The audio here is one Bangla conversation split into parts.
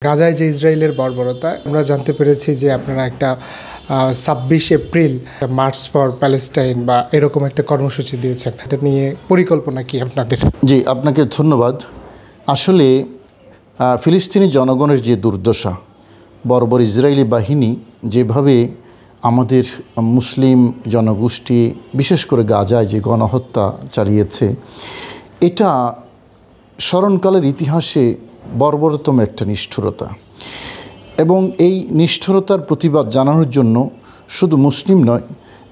গাজায় যে ইসরায়েলের বর্বরতা আমরা জানতে পেরেছি যে আপনারা একটা ২৬ এপ্রিল মার্চ ফর প্যালেস্টাইন বা এরকম একটা কর্মসূচি দিয়েছেন। এটা নিয়ে পরিকল্পনা কি আপনাদের? জি, আপনাকে ধন্যবাদ। আসলে ফিলিস্তিনি জনগণের যে দুর্দশা, বর্বর ইসরায়েলি বাহিনী যেভাবে আমাদের মুসলিম জনগোষ্ঠী বিশেষ করে গাজায় যে গণহত্যা চালিয়েছে, এটা স্মরণকালের ইতিহাসে বর্বরতম একটা নিষ্ঠুরতা। এবং এই নিষ্ঠুরতার প্রতিবাদ জানানোর জন্য শুধু মুসলিম নয়,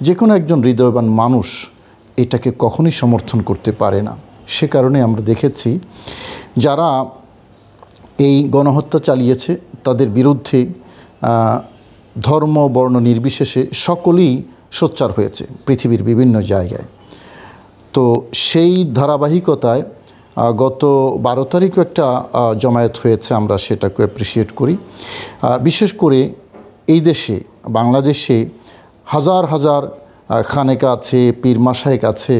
যে কোনো একজন হৃদয়বান মানুষ এটাকে কখনোই সমর্থন করতে পারে না। সে কারণে আমরা দেখেছি যারা এই গণহত্যা চালিয়েছে তাদের বিরুদ্ধে ধর্ম বর্ণ নির্বিশেষে সকলেই সোচ্চার হয়েছে পৃথিবীর বিভিন্ন জায়গায়। তো সেই ধারাবাহিকতায় গত ১২ তারিখও একটা জমায়েত হয়েছে, আমরা সেটাকে অ্যাপ্রিসিয়েট করি। বিশেষ করে এই দেশে বাংলাদেশে হাজার হাজার খানেকা আছে, পীর মাশায়েখ আছে,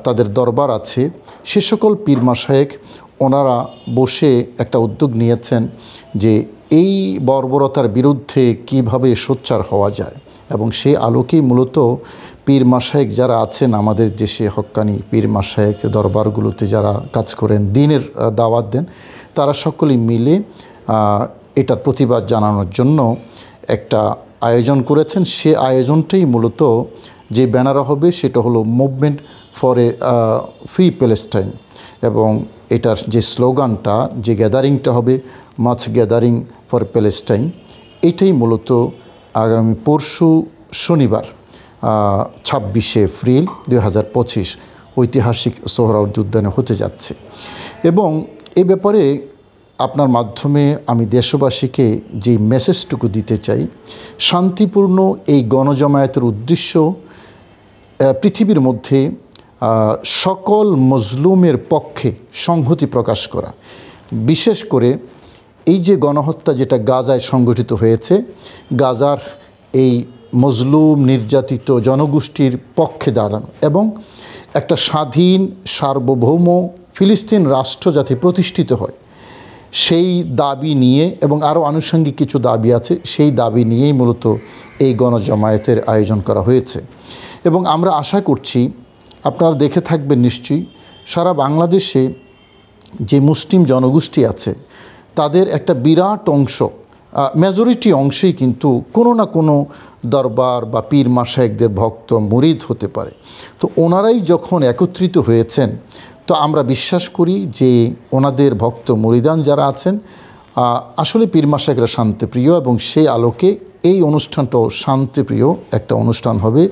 তাদের দরবার আছে। সে সকল পীর মাশায়েখ ওনারা বসে একটা উদ্যোগ নিয়েছেন যে এই বর্বরতার বিরুদ্ধে কিভাবে সোচ্চার হওয়া যায়, এবং সেই আলোকেই মূলত পীর মাশায়েখ যারা আছেন আমাদের দেশে, হক্কানি পীর মাশায়েখ দরবারগুলোতে যারা কাজ করেন, দ্বীনের দাওয়াত দেন, তারা সকলেই মিলে এটার প্রতিবাদ জানানোর জন্য একটা আয়োজন করেছেন। সে আয়োজনটাই মূলত যে ব্যানার হবে সেটা হলো movement for a free Palestine, এবং এটার যে স্লোগানটা, যে গ্যাদারিংটা হবে মাছ গ্যাদারিং ফর প্যালেস্টাইন, এটাই মূলত আগামী পরশু শনিবার ২৬শে এপ্রিল ২০২৫ ঐতিহাসিক সোহরাওয়ার্দী উদ্যানে হতে যাচ্ছে। এবং এ ব্যাপারে আপনার মাধ্যমে আমি দেশবাসীকে যে মেসেজটুকু দিতে চাই, শান্তিপূর্ণ এই গণজমায়েতের উদ্দেশ্য পৃথিবীর মধ্যে সকল মজলুমের পক্ষে সংহতি প্রকাশ করা। বিশেষ করে এই যে গণহত্যা যেটা গাজায় সংগঠিত হয়েছে, গাজার এই মজলুম নির্যাতিত জনগোষ্ঠীর পক্ষে দাঁড়ানো এবং একটা স্বাধীন সার্বভৌম ফিলিস্তিন রাষ্ট্র যাতে প্রতিষ্ঠিত হয় সেই দাবি নিয়ে, এবং আরও আনুষঙ্গিক কিছু দাবি আছে, সেই দাবি নিয়েই মূলত এই গণজমায়েতের আয়োজন করা হয়েছে। এবং আমরা আশা করছি, আপনারা দেখে থাকবেন নিশ্চয়ই, সারা বাংলাদেশে যে মুসলিম জনগোষ্ঠী আছে তাদের একটা বিরাট অংশ, মেজরিটি অংশেই কিন্তু কোনো না কোনো দরবার বা পীর মাশায়েখদের ভক্ত মুরিদ হতে পারে। তো ওনারাই যখন একত্রিত হয়েছেন, তো আমরা বিশ্বাস করি যে ওনাদের ভক্ত মুরিদান যারা আছেন, আসলে পীর মাশায়েখরা শান্তিপ্রিয়, এবং সেই আলোকে এই অনুষ্ঠানটাও শান্তিপ্রিয় একটা অনুষ্ঠান হবে,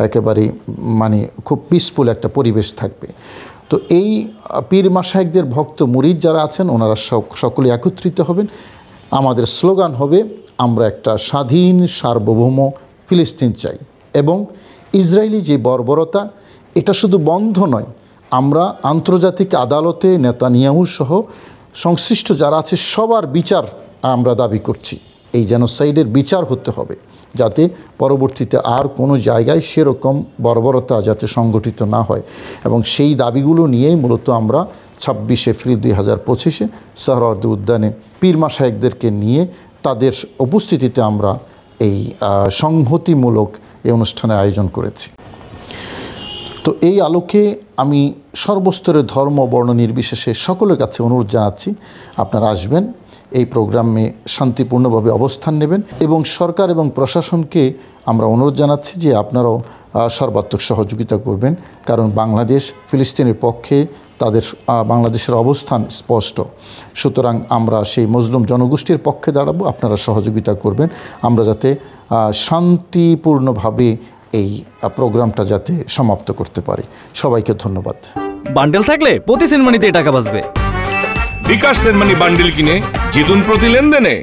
একেবারে মানে খুব পিসফুল একটা পরিবেশ থাকবে। তো এই পীর মাশায়েখদের ভক্ত মুরিদ যারা আছেন ওনারা সকলে একত্রিত হবেন। আমাদের স্লোগান হবে, আমরা একটা স্বাধীন সার্বভৌম ফিলিস্তিন চাই। এবং ইসরায়েলি যে বর্বরতা, এটা শুধু বন্ধ নয়, আমরা আন্তর্জাতিক আদালতে নেতানিয়াহু সহ সংশ্লিষ্ট যারা আছে সবার বিচার আমরা দাবি করছি। এই জেনোসাইডের বিচার হতে হবে, যাতে পরবর্তীতে আর কোনো জায়গায় সেরকম বর্বরতা যাতে সংগঠিত না হয়। এবং সেই দাবিগুলো নিয়েই মূলত আমরা ২৬ এপ্রিল ২০২৫ সোহরাওয়ার্দী উদ্যানে পীর মাশায়েখদেরকে নিয়ে তাদের উপস্থিতিতে আমরা এই সংহতিমূলক এই অনুষ্ঠানের আয়োজন করেছি। তো এই আলোকে আমি সর্বস্তরের ধর্ম বর্ণ নির্বিশেষে সকলের কাছে অনুরোধ জানাচ্ছি, আপনারা আসবেন, এই প্রোগ্রামে শান্তিপূর্ণভাবে অবস্থান নেবেন। এবং সরকার এবং প্রশাসনকে আমরা অনুরোধ জানাচ্ছি যে আপনারাও সর্বাত্মক সহযোগিতা করবেন, কারণ বাংলাদেশ ফিলিস্তিনের পক্ষে, তাদের বাংলাদেশের অবস্থান স্পষ্ট। সুতরাং আমরা সেই মজলুম জনগোষ্ঠীর পক্ষে দাঁড়াবো, আপনারা সহযোগিতা করবেন, আমরা যাতে শান্তিপূর্ণভাবে এই প্রোগ্রামটা যাতে সমাপ্ত করতে পারি। সবাইকে ধন্যবাদ। বান্ডেল থাকলে প্রতি সেনমানিতে টাকা বাঁচবে। বিকাশ সেনমানি বান্ডেল কিনে জিতুন প্রতি লেনদেনে।